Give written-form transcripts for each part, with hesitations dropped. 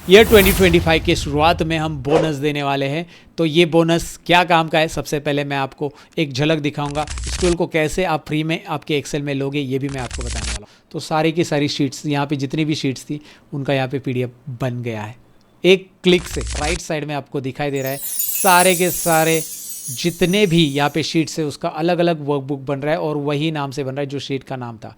Year 2025 के शुरुआत में हम बोनस देने वाले हैं। तो ये बोनस क्या काम का है, सबसे पहले मैं आपको एक झलक दिखाऊंगा। इस टूल को कैसे आप फ्री में आपके एक्सेल में लोगे ये भी मैं आपको बताने वाला हूँ। तो सारी की सारी शीट्स, यहाँ पे जितनी भी शीट्स थी उनका यहाँ पे PDF बन गया है। एक क्लिक से राइट साइड में आपको दिखाई दे रहा है सारे के सारे जितने भी यहाँ पे शीट्स है उसका अलग अलग वर्कबुक बन रहा है और वही नाम से बन रहा है जो शीट का नाम था।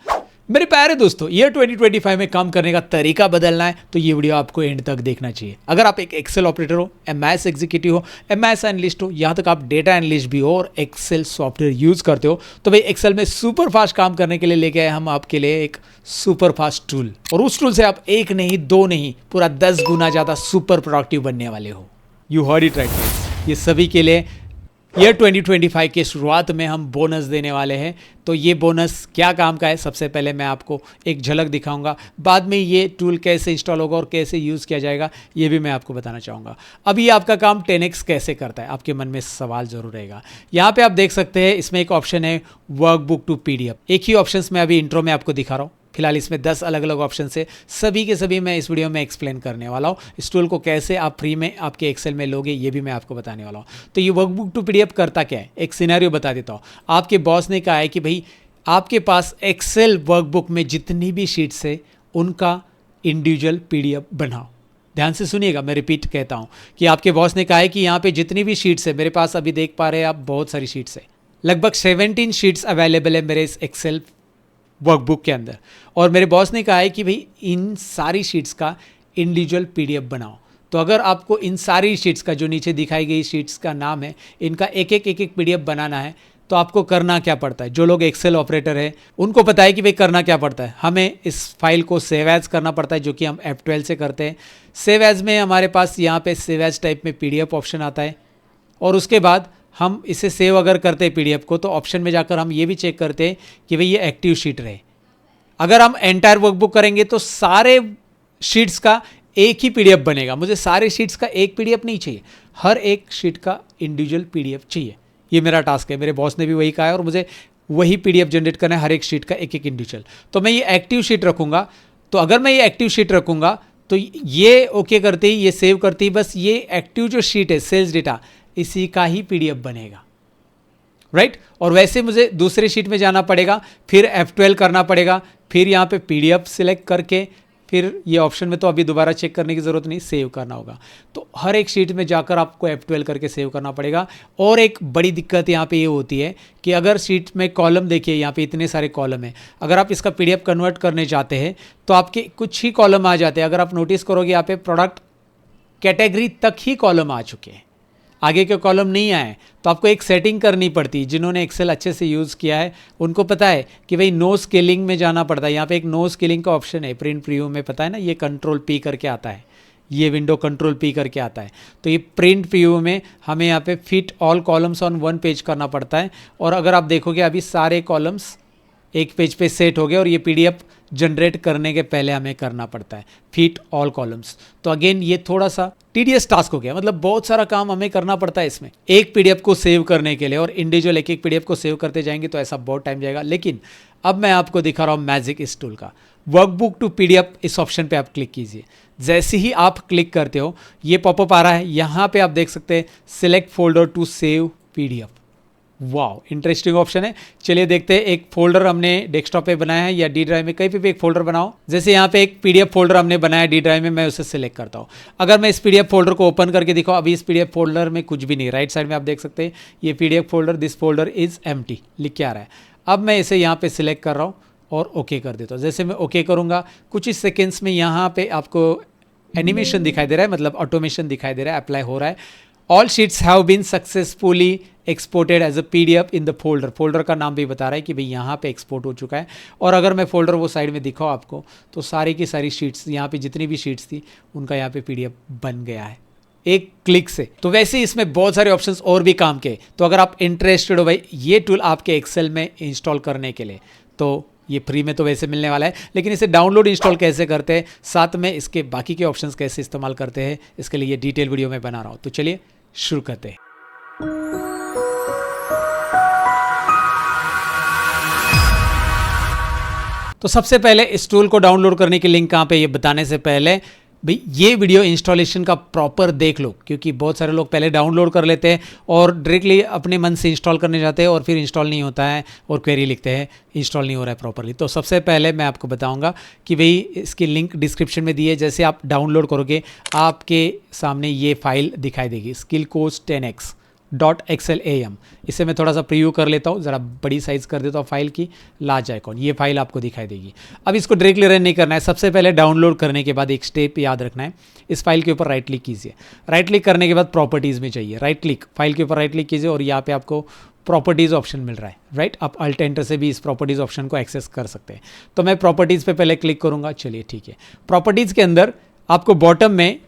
मेरे प्यारे दोस्तों, ईयर 2025 में काम करने का तरीका बदलना है तो ये वीडियो आपको एंड तक देखना चाहिए। अगर आप एक एक्सेल ऑपरेटर हो, MS एग्जीक्यूटिव हो, MS एनालिस्ट हो, यहाँ तक आप डेटा एनालिस्ट भी हो और एक्सेल सॉफ्टवेयर यूज करते हो, तो भाई एक्सेल में सुपर फास्ट काम करने के लिए लेके आए हम आपके लिए एक सुपर फास्ट टूल। और उस टूल से आप एक नहीं, दो नहीं, पूरा 10 गुना ज्यादा सुपर प्रोडक्टिव बनने वाले हो। You heard it right. ये सभी के लिए ईयर 2025 के शुरुआत में हम बोनस देने वाले हैं। तो ये बोनस क्या काम का है, सबसे पहले मैं आपको एक झलक दिखाऊंगा। बाद में ये टूल कैसे इंस्टॉल होगा और कैसे यूज़ किया जाएगा ये भी मैं आपको बताना चाहूँगा। अभी आपका काम 10x कैसे करता है, आपके मन में सवाल जरूर रहेगा। यहाँ पे आप देख सकते हैं इसमें एक ऑप्शन है वर्कबुक टू PDF। एक ही ऑप्शन मैं अभी इंट्रो में आपको दिखा रहा हूँ। फिलहाल इसमें 10 अलग अलग ऑप्शन से सभी के सभी मैं इस वीडियो में एक्सप्लेन करने वाला हूँ। इस टूल को कैसे आप फ्री में आपके एक्सेल में लोगे ये भी मैं आपको बताने वाला हूँ। तो ये वर्कबुक टू PDF करता क्या है, एक सिनेरियो बता देता हूँ। आपके बॉस ने कहा है कि भाई आपके पास एक्सेल वर्कबुक में जितनी भी शीट्स है उनका इंडिविजुअल PDF बनाओ। ध्यान से सुनिएगा, मैं रिपीट कहता हूँ कि आपके बॉस ने कहा है कि यहाँ पे जितनी भी शीट्स है, मेरे पास अभी देख पा रहे हैं आप बहुत सारी शीट्स है, लगभग 17 शीट्स अवेलेबल है मेरे इस एक्सेल वर्कबुक के अंदर। और मेरे बॉस ने कहा है कि भाई इन सारी शीट्स का इंडिविजुअल PDF बनाओ। तो अगर आपको इन सारी शीट्स का, जो नीचे दिखाई गई शीट्स का नाम है, इनका एक एक PDF बनाना है तो आपको करना क्या पड़ता है। जो लोग एक्सेल ऑपरेटर है उनको पता है कि भाई करना क्या पड़ता है। हमें इस फाइल को सेव एज करना पड़ता है, जो कि हम F12 से करते हैं। सेव एज में हमारे पास यहाँ पे सेव एज टाइप में PDF ऑप्शन आता है और उसके बाद हम इसे सेव अगर करते हैं PDF को तो ऑप्शन में जाकर हम ये भी चेक करते हैं कि भाई ये एक्टिव शीट रहे। अगर हम एंटायर वर्कबुक करेंगे तो सारे शीट्स का एक ही PDF बनेगा। मुझे सारे शीट्स का एक PDF नहीं चाहिए, हर एक शीट का इंडिविजुअल PDF चाहिए। ये मेरा टास्क है, मेरे बॉस ने भी वही कहा है और मुझे वही PDF जनरेट करना है, हर एक शीट का एक इंडिविजुअल। तो मैं ये एक्टिव शीट रखूँगा। तो अगर मैं ये एक्टिव शीट रखूँगा तो ये ओके करते ही, ये सेव करते ही बस ये एक्टिव जो शीट है सेल्स डेटा, इसी का ही PDF बनेगा, राइट। और वैसे मुझे दूसरे शीट में जाना पड़ेगा, फिर F12 करना पड़ेगा, फिर यहाँ पे PDF सिलेक्ट करके फिर ये ऑप्शन में तो अभी दोबारा चेक करने की ज़रूरत नहीं, सेव करना होगा। तो हर एक शीट में जाकर आपको F12 करके सेव करना पड़ेगा। और एक बड़ी दिक्कत यहाँ पे ये होती है कि अगर शीट में कॉलम देखिए, यहाँ पे इतने सारे कॉलम हैं, अगर आप इसका PDF कन्वर्ट करने चाहते हैं तो आपके कुछ ही कॉलम आ जाते हैं। अगर आप नोटिस करोगे यहाँ पे प्रोडक्ट कैटेगरी तक ही कॉलम आ चुके हैं, आगे के कॉलम नहीं आए। तो आपको एक सेटिंग करनी पड़ती है। जिन्होंने एक्सेल अच्छे से यूज़ किया है उनको पता है कि भाई नो स्केलिंग में जाना पड़ता है। यहाँ पे एक नो स्केलिंग का ऑप्शन है प्रिंट प्रीव्यू में, पता है ना, ये Ctrl+P करके आता है, ये विंडो Ctrl+P करके आता है। तो ये प्रिंट प्रीव्यू में हमें यहाँ पे fit all columns on one page करना पड़ता है। और अगर आप देखोगे अभी सारे कॉलम्स एक पेज पे सेट हो गए और ये PDF जनरेट करने के पहले हमें करना पड़ता है फिट ऑल कॉलम्स। तो अगेन ये थोड़ा सा टीडियस टास्क हो गया, मतलब बहुत सारा काम हमें करना पड़ता है इसमें एक PDF को सेव करने के लिए। और इंडिविजुअल एक PDF को सेव करते जाएंगे तो ऐसा बहुत टाइम जाएगा। लेकिन अब मैं आपको दिखा रहा हूँ मैजिक इस टूल का। वर्कबुक टू PDF इस ऑप्शन पे आप क्लिक कीजिए। जैसे ही आप क्लिक करते हो ये पॉपअप आ रहा है, यहाँ पे आप देख सकते हैं select folder to save PDF। Wow, interesting option है। चलिए देखते हैं, एक फोल्डर हमने डेस्कटॉप पे बनाया है या D ड्राइव में, कहीं पे भी एक फोल्डर बनाओ। जैसे यहाँ पे एक PDF फोल्डर हमने बनाया D ड्राइव में, मैं उसे सिलेक्ट करता हूँ। अगर मैं इस PDF फोल्डर को ओपन करके दिखाऊँ, अभी इस PDF फोल्डर में कुछ भी नहीं। राइट साइड में आप देख सकते हैं ये PDF folder, this folder is empty लिख के आ रहा है। अब मैं इसे यहाँ पे सिलेक्ट कर रहा हूँ और ओके कर देता हूँ। जैसे मैं ओके करूँगा कुछ ही सेकेंड्स में यहाँ पे आपको एनिमेशन दिखाई दे रहा है, मतलब ऑटोमेशन दिखाई दे रहा है, अप्लाई हो रहा है। All sheets have been successfully exported as a PDF in the folder. Folder का नाम भी बता रहा है कि भाई यहाँ पे एक्सपोर्ट हो चुका है। और अगर मैं फोल्डर वो साइड में दिखाऊँ आपको तो सारी की सारी शीट्स, यहाँ पे जितनी भी शीट्स थी उनका यहाँ पे PDF बन गया है एक क्लिक से। तो वैसे ही इसमें बहुत सारे ऑप्शंस और भी काम के। तो अगर आप इंटरेस्टेड हो भाई ये टूल आपके एक्सेल में इंस्टॉल करने के लिए, तो ये फ्री में तो वैसे मिलने वाला है, लेकिन इसे डाउनलोड इंस्टॉल कैसे करते हैं, साथ में इसके बाकी के ऑप्शंस कैसे इस्तेमाल करते हैं, इसके लिए ये डिटेल वीडियो में बना रहा हूँ। तो चलिए शुरू करते हैं। तो सबसे पहले इस टूल को डाउनलोड करने की लिंक कहाँ पे, ये बताने से पहले भाई ये वीडियो इंस्टॉलेशन का प्रॉपर देख लो, क्योंकि बहुत सारे लोग पहले डाउनलोड कर लेते हैं और डायरेक्टली अपने मन से इंस्टॉल करने जाते हैं और फिर इंस्टॉल नहीं होता है और क्वेरी लिखते हैं इंस्टॉल नहीं हो रहा है प्रॉपरली। तो सबसे पहले मैं आपको बताऊंगा कि भाई इसकी लिंक डिस्क्रिप्शन में दी है, जैसे आप डाउनलोड करोगे आपके सामने ये फाइल दिखाई देगी skillcoach10x.xlam। इसे मैं थोड़ा सा प्रीव्यू कर लेता हूँ, ज़रा बड़ी साइज़ कर देता हूँ फाइल की, लार्ज आइकॉन, ये फाइल आपको दिखाई देगी। अब इसको डायरेक्टली रन नहीं करना है, सबसे पहले डाउनलोड करने के बाद एक स्टेप याद रखना है, इस फाइल के ऊपर राइट क्लिक कीजिए। राइट क्लिक करने के बाद प्रॉपर्टीज़ में चाहिए, राइट क्लिक फाइल के ऊपर राइट क्लिक कीजिए और यहाँ पे आपको प्रॉपर्टीज़ ऑप्शन मिल रहा है, राइट। आप अल्ट एंटर से भी इस प्रॉपर्टीज़ ऑप्शन को एक्सेस कर सकते हैं। तो मैं प्रॉपर्टीज़ पे पहले क्लिक करूँगा, चलिए ठीक है। प्रॉपर्टीज़ के अंदर आपको बॉटम में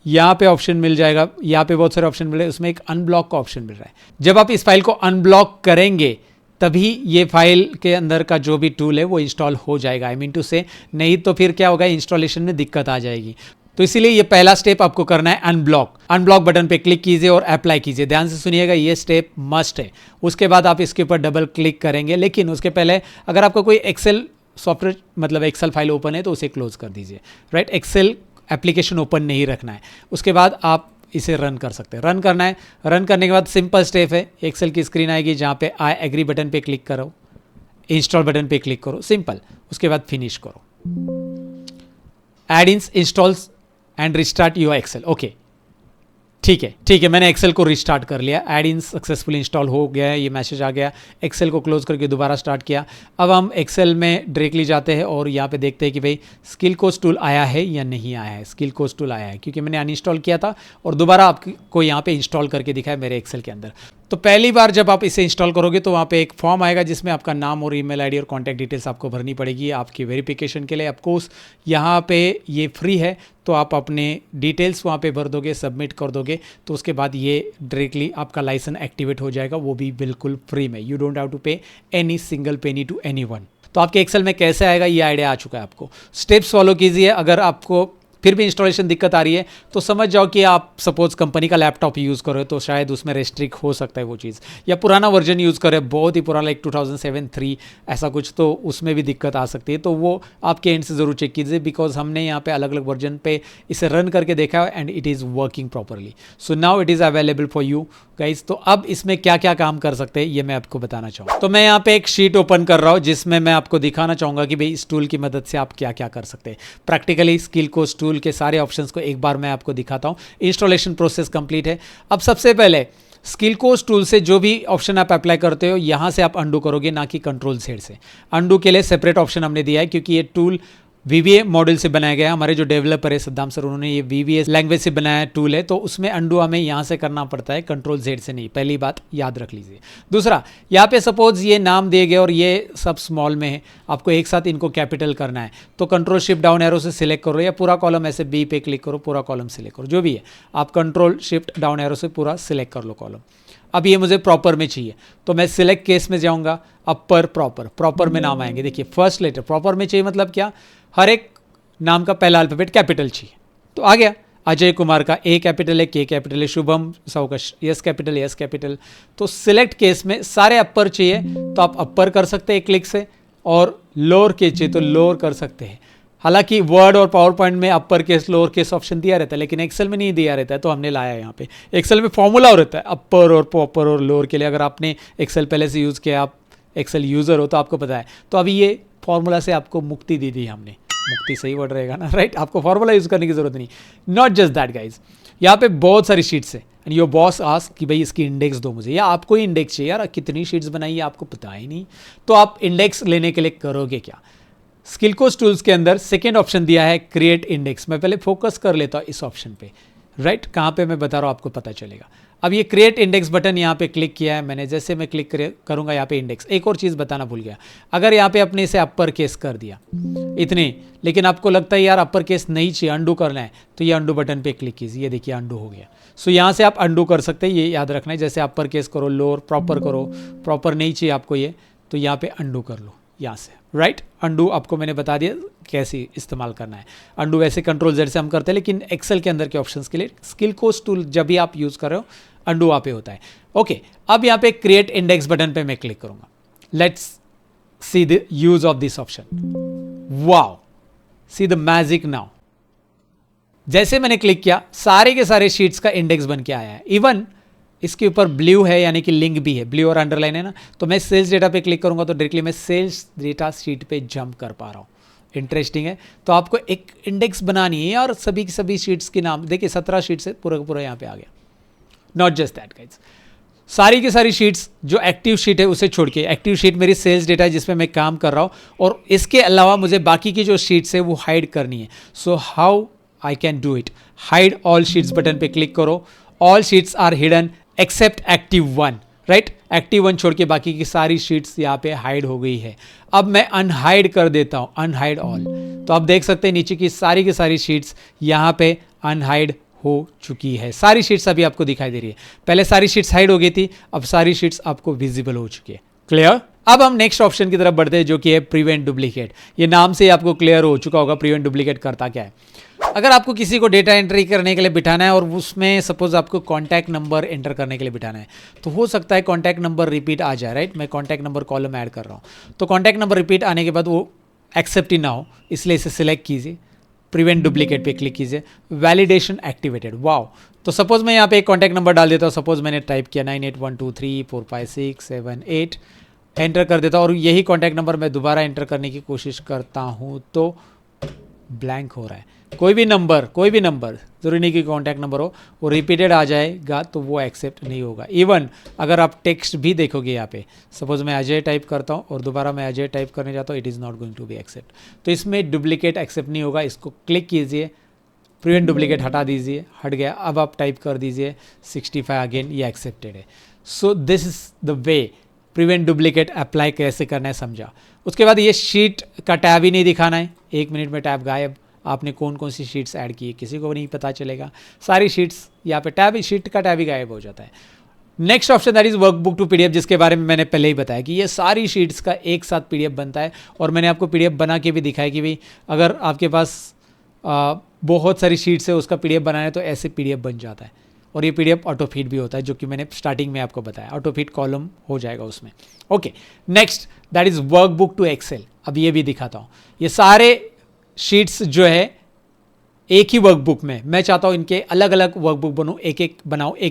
यहाँ पे ऑप्शन मिल जाएगा, यहाँ पे बहुत सारे ऑप्शन मिले, उसमें एक अनब्लॉक का ऑप्शन मिल रहा है। जब आप इस फाइल को अनब्लॉक करेंगे तभी ये फाइल के अंदर का जो भी टूल है वो इंस्टॉल हो जाएगा, आई मीन टू से, नहीं तो फिर क्या होगा, इंस्टॉलेशन में दिक्कत आ जाएगी। तो इसीलिए ये पहला स्टेप आपको करना है, अनब्लॉक। अनब्लॉक बटन पे क्लिक कीजिए और अप्लाई कीजिए, ध्यान से सुनिएगा, ये स्टेप मस्ट है। उसके बाद आप इसके ऊपर डबल क्लिक करेंगे, लेकिन उसके पहले अगर आपका कोई एक्सेल सॉफ्टवेयर मतलब एक्सेल फाइल ओपन है तो उसे क्लोज कर दीजिए, राइट। एक्सेल एप्लीकेशन ओपन नहीं रखना है। उसके बाद आप इसे रन कर सकते हैं। रन करना है, रन करने के बाद सिंपल स्टेप है, एक्सेल की स्क्रीन आएगी जहाँ पे आई एग्री बटन पे क्लिक करो, इंस्टॉल बटन पे क्लिक करो, सिंपल। उसके बाद फिनिश करो, add ins installs and restart your Excel. Okay ठीक है, मैंने एक्सेल को रिस्टार्ट कर लिया, एड इन सक्सेसफुल इंस्टॉल हो गया है, ये मैसेज आ गया। एक्सेल को क्लोज करके दोबारा स्टार्ट किया। अब हम एक्सेल में डायरेक्टली जाते हैं और यहाँ पे देखते हैं कि भाई स्किल कोच टूल आया है या नहीं आया है। स्किल कोच टूल आया है क्योंकि मैंने अनइंस्टॉल किया था और दोबारा आपको यहाँ पे इंस्टॉल करके दिखाया मेरे एक्सेल के अंदर। तो पहली बार जब आप इसे इंस्टॉल करोगे तो वहाँ पे एक फॉर्म आएगा जिसमें आपका नाम और ईमेल आईडी और कॉन्टैक्ट डिटेल्स आपको भरनी पड़ेगी आपकी वेरिफिकेशन के लिए। ऑफकोर्स यहाँ पे ये फ्री है, तो आप अपने डिटेल्स वहाँ पे भर दोगे, सबमिट कर दोगे, तो उसके बाद ये डायरेक्टली आपका लाइसेंस एक्टिवेट हो जाएगा, वो भी बिल्कुल फ्री में। You don't have to pay any single penny to anyone. तो आपके एक्सेल में कैसे आएगा ये आइडिया आ चुका है आपको। स्टेप्स फॉलो कीजिए। अगर आपको फिर भी इंस्टॉलेशन दिक्कत आ रही है तो समझ जाओ कि आप सपोज कंपनी का लैपटॉप यूज़ करो तो शायद उसमें रेस्ट्रिक्ट हो सकता है वो चीज़, या पुराना वर्जन यूज़ करें, बहुत ही पुराना, लाइक 2007-3 ऐसा कुछ, तो उसमें भी दिक्कत आ सकती है। तो वो आपके एंड से ज़रूर चेक कीजिए, बिकॉज हमने यहाँ पे अलग अलग वर्जन पे इसे रन करके देखा है and it is working properly. So now it is available for you guys. तो अब इसमें क्या क्या काम कर सकते हैं ये मैं आपको बताना चाहूँगा। तो मैं यहाँ पे एक शीट ओपन कर रहा हूँ जिसमें मैं आपको दिखाना चाहूँगा कि भाई इस टूल की मदद से आप क्या क्या कर सकते हैं। प्रैक्टिकली स्किल कोच टूल के सारे ऑप्शंस को एक बार मैं आपको दिखाता हूँ। इंस्टॉलेशन प्रोसेस कंप्लीट है। अब सबसे पहले स्किल कोच टूल से जो भी ऑप्शन आप अप्लाई करते हो यहाँ से आप अंडू करोगे, ना कि कंट्रोल Z से। अंडू के लिए सेपरेट ऑप्शन हमने दिया है क्योंकि ये टूल VBA मॉडल से बनाया गया है। हमारे जो डेवलपर है सद्दाम सर, उन्होंने ये VBA लैंग्वेज से बनाया टूल है, तो उसमें अंडू हमें यहाँ से करना पड़ता है, कंट्रोल Z से नहीं। पहली बात याद रख लीजिए। दूसरा, यहाँ पे सपोज ये नाम दिए गए और ये सब स्मॉल में है, आपको एक साथ इनको कैपिटल करना है तो कंट्रोल शिफ्ट डाउन एरो से सिलेक्ट करो, या पूरा कॉलम ऐसे B पे क्लिक करो, पूरा कॉलम सिलेक्ट करो, जो भी है आप कंट्रोल शिफ्ट डाउन एरो से पूरा सिलेक्ट कर लो कॉलम। अब ये मुझे प्रॉपर में चाहिए तो मैं सिलेक्ट केस में जाऊँगा, अपर प्रॉपर में नाम आएंगे। देखिए फर्स्ट लेटर प्रॉपर में चाहिए, मतलब क्या, हर एक नाम का पहला अल्फाबेट कैपिटल चाहिए। तो आ गया, अजय कुमार का A कैपिटल है, K कैपिटल है, शुभम साहू का S कैपिटल। तो सिलेक्ट केस में सारे अपर चाहिए तो आप अपर कर सकते हैं क्लिक से, और लोअर केस चाहिए तो लोअर कर सकते हैं। हालांकि वर्ड और पावर पॉइंट में upper case lower case option दिया रहता है, लेकिन एक्सेल में नहीं दिया रहता है, तो हमने लाया यहाँ पे। एक्सेल में फॉर्मूला हो रहता है अपर और प्रॉपर और लोअर के लिए। अगर आपने एक्सेल पहले से यूज़ किया, आप एक्सेल यूज़र हो तो आपको पता है। तो अभी ये फॉर्मूला से आपको मुक्ति दे दी हमने, मुक्ति सही वर्ड रहेगा ना, राइट। आपको फॉर्मूला यूज़ करने की जरूरत नहीं। नॉट जस्ट दैट गाइज, यहाँ पे बहुत सारी शीट्स है एंड योर बॉस आस्क कि भाई इसकी इंडेक्स दो मुझे, या आपको ही इंडेक्स चाहिए। यार कितनी शीट्स बनाई है आपको पता ही नहीं, तो आप इंडेक्स लेने के लिए करोगे क्या। स्किल कोच टूल्स के अंदर सेकेंड ऑप्शन दिया है क्रिएट इंडेक्स। मैं पहले फोकस कर लेता हूँ इस ऑप्शन पे, राइट। कहाँ पे मैं बता रहा हूँ आपको पता चलेगा। अब ये क्रिएट इंडेक्स बटन यहाँ पे क्लिक किया है मैंने, जैसे मैं क्लिक करूँगा यहाँ पे इंडेक्स। एक और चीज़ बताना भूल गया, अगर यहाँ पे अपने इसे अपर केस कर दिया इतने, लेकिन आपको लगता है यार अपर केस नहीं चाहिए, अंडू करना है, तो ये अंडू बटन पे क्लिक कीजिए। ये देखिए अंडू हो गया। सो यहाँ से आप अंडू कर सकते हैं, ये याद रखना है। जैसे अपर केस करो, लोअर प्रॉपर करो, प्रॉपर नहीं चाहिए आपको ये, तो यहाँ पे अंडू कर लो यहाँ से, राइट। अंडू आपको मैंने बता दिया कैसे इस्तेमाल करना है। अंडू वैसे कंट्रोल Z से हम करते हैं, लेकिन एक्सेल के अंदर के ऑप्शंस के लिए स्किल कोच टूल जब भी आप यूज़ कर रहे हो अंडू वहाँ पे होता है। ओके, अब यहाँ पे क्रिएट इंडेक्स बटन पे मैं क्लिक करूँगा। Let's see the use of this option. Wow, see the magic now. जैसे मैंने क्लिक किया सारे के सारे शीट्स का इंडेक्स बन के आया है। इवन इसके ऊपर ब्लू है यानी कि लिंक भी है, ब्लू और अंडरलाइन है ना। तो मैं सेल्स डेटा पे क्लिक करूंगा तो डायरेक्टली मैं सेल्स डेटा शीट पे जंप कर पा रहा हूँ। इंटरेस्टिंग है। तो आपको एक इंडेक्स बनानी है और सभी की सभी शीट्स के नाम देखिए 17 शीट्स है, पूरा पूरा यहाँ पे आ गया। नॉट जस्ट दैट गाइज, सारी की सारी शीट्स जो एक्टिव शीट है उसे छोड़ के, एक्टिव शीट मेरी सेल्स डेटा है जिसमें मैं काम कर रहा हूँ और इसके अलावा मुझे बाकी की जो शीट्स है वो हाइड करनी है। So how I can do it, hide all sheets button पे क्लिक करो। All sheets are hidden except active one, right. Active one छोड़ के बाकी की सारी शीट्स यहाँ पे हाइड हो गई है। अब मैं अनहाइड कर देता हूँ, अनहाइड ऑल। तो आप देख सकते हैं नीचे की सारी शीट्स यहाँ पे अनहाइड हो चुकी है। सारी शीट्स अभी आपको दिखाई दे रही है। पहले सारी शीट्स हाइड हो गई थी, अब सारी शीट्स आपको विजिबल हो चुकी है। क्लियर। अब हम नेक्स्ट ऑप्शन की तरफ बढ़ते हैं जो कि है प्रिवेंट डुप्लीकेट। ये नाम से आपको क्लियर हो चुका होगा प्रिवेंट डुप्लीकेट करता क्या है। अगर आपको किसी को डेटा एंट्री करने के लिए बिठाना है और उसमें सपोज आपको कॉन्टैक्ट नंबर एंटर करने के लिए बिठाना है, तो हो सकता है कॉन्टैक्ट नंबर रिपीट आ जाए, राइट। मैं कॉन्टैक्ट नंबर कॉलम ऐड कर रहा हूँ, तो कॉन्टैक्ट नंबर रिपीट आने के बाद वो एक्सेप्ट ही ना हो, इसलिए इसे सिलेक्ट कीजिए, प्रिवेंट डुप्लीकेट पे क्लिक कीजिए, वैलिडेशन एक्टिवेटेड। वाओ। तो सपोज मैं यहाँ पे एक कॉन्टैक्ट नंबर डाल देता हूँ। सपोज मैंने टाइप किया 9812345678, एंटर कर देता हूँ और यही कॉन्टैक्ट नंबर मैं दोबारा एंटर करने की कोशिश करता हूँ तो ब्लैंक हो रहा है। कोई भी नंबर जरूरी नहीं कि कॉन्टैक्ट नंबर हो, वो रिपीटेड आ जाएगा तो वो एक्सेप्ट नहीं होगा। इवन अगर आप टेक्स्ट भी देखोगे यहाँ पे, सपोज मैं अजय टाइप करता हूँ और दोबारा मैं अजय टाइप करने जाता हूँ, it is not going to be accept. तो इसमें डुप्लीकेट एक्सेप्ट नहीं होगा। इसको क्लिक कीजिए, प्रिवेंट डुप्लीकेट हटा दीजिए, हट गया। अब आप टाइप कर दीजिए 65 अगेन, ये एक्सेप्टेड है। So this is the way prevent duplicate apply कैसे करना है, समझा। उसके बाद ये शीट का टैब ही नहीं दिखाना है, 1 मिनट में टैब गायब। आपने कौन कौन सी शीट्स ऐड की है किसी को नहीं पता चलेगा। सारी शीट्स यहाँ पे टैब, शीट का टैब ही गायब हो जाता है। Next option that is workbook to PDF, जिसके बारे में मैंने पहले ही बताया कि ये सारी शीट्स का एक साथ पीडीएफ बनता है। और मैंने आपको पीडीएफ बना के भी दिखाया कि भाई अगर आपके पास बहुत सारी शीट्स है, उसका पीडीएफ बनाना है तो ऐसे पीडीएफ बन जाता है। और ये पीडीएफ ऑटो फीड भी होता है, जो कि मैंने स्टार्टिंग में आपको बताया, ऑटो फीड कॉलम हो जाएगा उसमें। Okay, next that is workbook to Excel. अब ये भी दिखाता हूँ। ये सारे शीट्स जो है एक ही वर्कबुक में, मैं चाहता हूँ इनके अलग अलग वर्कबुक बनाऊँ, एक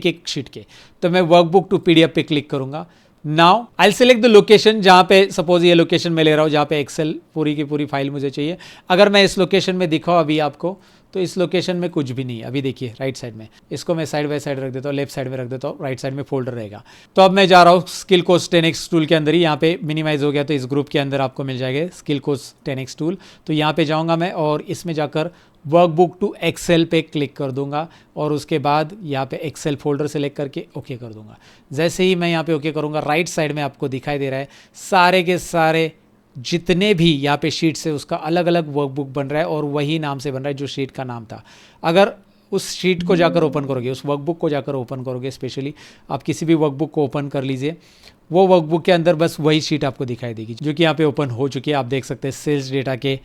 एक शीट के। तो मैं वर्कबुक टू पीडीएफ पे क्लिक करूंगा। Now I select the location, जहाँ पे सपोज ये लोकेशन मैं ले रहा हूँ जहाँ पे एक्सेल पूरी की पूरी फाइल मुझे चाहिए। अगर मैं इस लोकेशन में दिखाऊँ अभी आपको, तो इस लोकेशन में कुछ भी नहीं है। अभी देखिए राइट साइड में, इसको मैं साइड बाय साइड रख देता हूँ, लेफ्ट साइड में रख देता हूँ, राइट साइड में फोल्डर रहेगा। तो अब मैं जा रहा हूँ स्किल कोर्स 10x टूल के अंदर ही, यहाँ पे मिनिमाइज हो गया तो इस ग्रुप के अंदर आपको मिल जाएगा स्किल कोर्स 10x टूल। तो यहाँ पे जाऊँगा मैं और इसमें जाकर वर्कबुक टू एक्सेल पे क्लिक कर दूंगा और उसके बाद यहाँ पे एक्सेल फोल्डर सेलेक्ट करके ओके कर दूंगा। जैसे ही मैं यहाँ पे ओके करूँगा, राइट साइड में आपको दिखाई दे रहा है सारे के सारे जितने भी यहाँ पे शीट्स है उसका अलग अलग वर्कबुक बन रहा है और वही नाम से बन रहा है जो शीट का नाम था। अगर उस शीट को जाकर ओपन करोगे, उस वर्कबुक को जाकर ओपन करोगे, स्पेशली आप किसी भी वर्कबुक को ओपन कर लीजिए, वो वर्कबुक के अंदर बस वही शीट आपको दिखाई देगी जो कि यहाँ पे ओपन हो चुकी है। आप देख सकते हैं सेल्स डेटा के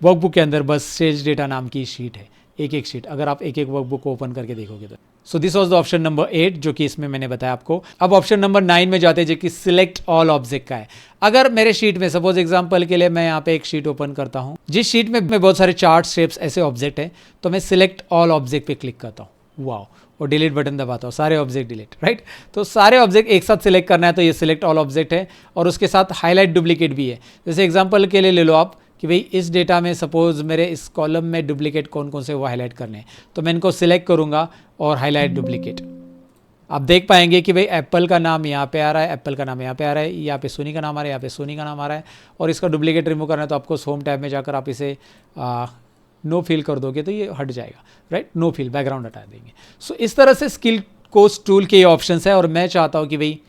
वर्कबुक के अंदर बस सेल्स डेटा नाम की शीट है, एक एक शीट, अगर आप एक एक वर्कबुक को ओपन करके देखोगे तो। So this was the option number 8 जो कि इसमें मैंने बताया आपको। अब ऑप्शन नंबर 9 में जाते हैं जो कि सिलेक्ट ऑल ऑब्जेक्ट का है। अगर मेरे शीट में सपोज एग्जांपल के लिए मैं यहाँ पे एक शीट ओपन करता हूँ जिस शीट में बहुत सारे चार्ट शेप्स ऐसे ऑब्जेक्ट है, तो मैं सिलेक्ट ऑल ऑब्जेक्ट पे क्लिक करता हूँ, वाओ, और डिलीट बटन दबाता हूँ, सारे ऑब्जेक्ट डिलीट, राइट। तो सारे ऑब्जेक्ट एक साथ सिलेक्ट करना है तो ये सिलेक्ट ऑल ऑब्जेक्ट है और उसके साथ हाईलाइट डुप्लीकेट भी है। जैसे एग्जाम्पल के लिए ले लो आप कि भाई इस डेटा में सपोज मेरे इस कॉलम में डुप्लीकेट कौन कौन से वो हाईलाइट करने हैं, तो मैं इनको सिलेक्ट करूँगा और हाईलाइट डुप्लीकेट। आप देख पाएंगे कि भाई एप्पल का नाम यहाँ पे आ रहा है, एप्पल का नाम यहाँ पे आ रहा है, यहाँ पे सोनी का नाम आ रहा है, यहाँ पे सोनी का नाम आ रहा है। और इसका डुप्लीकेट रिमूव करना है तो आपको होम टैब में जाकर आप इसे नो फिल कर दोगे तो ये हट जाएगा, राइट। नो फिल, बैकग्राउंड हटा देंगे। सो इस तरह से स्किल कोर्स टूल के ये ऑप्शंस है और मैं चाहता हूँ कि भाई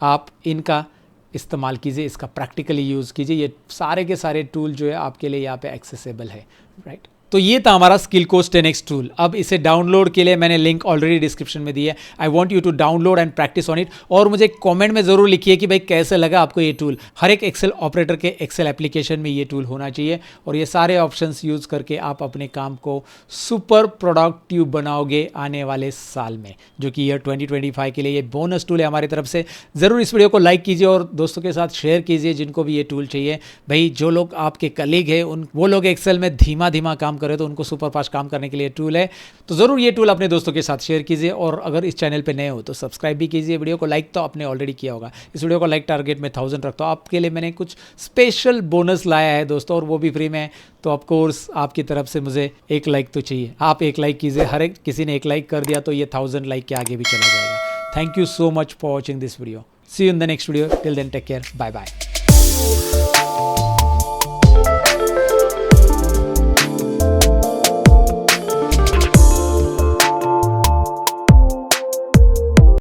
आप इनका इस्तेमाल कीजिए, इसका प्रैक्टिकली यूज़ कीजिए। ये सारे के सारे टूल जो है आपके लिए यहाँ पे एक्सेसिबल है, राइट। तो ये था हमारा स्किल कोर्स 10x टूल। अब इसे डाउनलोड के लिए मैंने लिंक ऑलरेडी डिस्क्रिप्शन में दी है। I want you to download and practice on it. और मुझे कमेंट में ज़रूर लिखिए कि भाई कैसे लगा आपको ये टूल। हर एक एक्सेल ऑपरेटर के एक्सेल एप्लीकेशन में ये टूल होना चाहिए और ये सारे ऑप्शंस यूज़ करके आप अपने काम को सुपर प्रोडक्टिव बनाओगे आने वाले साल में, जो कि ईयर 2025 के लिए ये बोनस टूल है हमारी तरफ से। ज़रूर इस वीडियो को लाइक कीजिए और दोस्तों के साथ शेयर कीजिए जिनको भी ये टूल चाहिए। भाई जो लोग आपके कलीग हैं वो लोग एक्सेल में धीमा धीमा काम करे तो उनको सुपर फास्ट काम करने के लिए टूल है। तो ज़रूर ये टूल अपने दोस्तों के साथ शेयर कीजिए, और अगर इस चैनल पे नए हो तो सब्सक्राइब भी कीजिए। वीडियो को लाइक तो आपने ऑलरेडी किया होगा। इस वीडियो को लाइक टारगेट में 1000 रखता हूँ। आपके लिए मैंने कुछ स्पेशल बोनस लाया है दोस्तों, और वो भी फ्री में। तो ऑफकोर्स आपकी तरफ से मुझे एक लाइक तो चाहिए। आप एक लाइक कीजिए, हर एक किसी ने एक लाइक कर दिया तो ये 1000 लाइक के आगे भी चला जाएगा। Thank you so much for watching this video. See you in the next video. Till then take care, bye bye.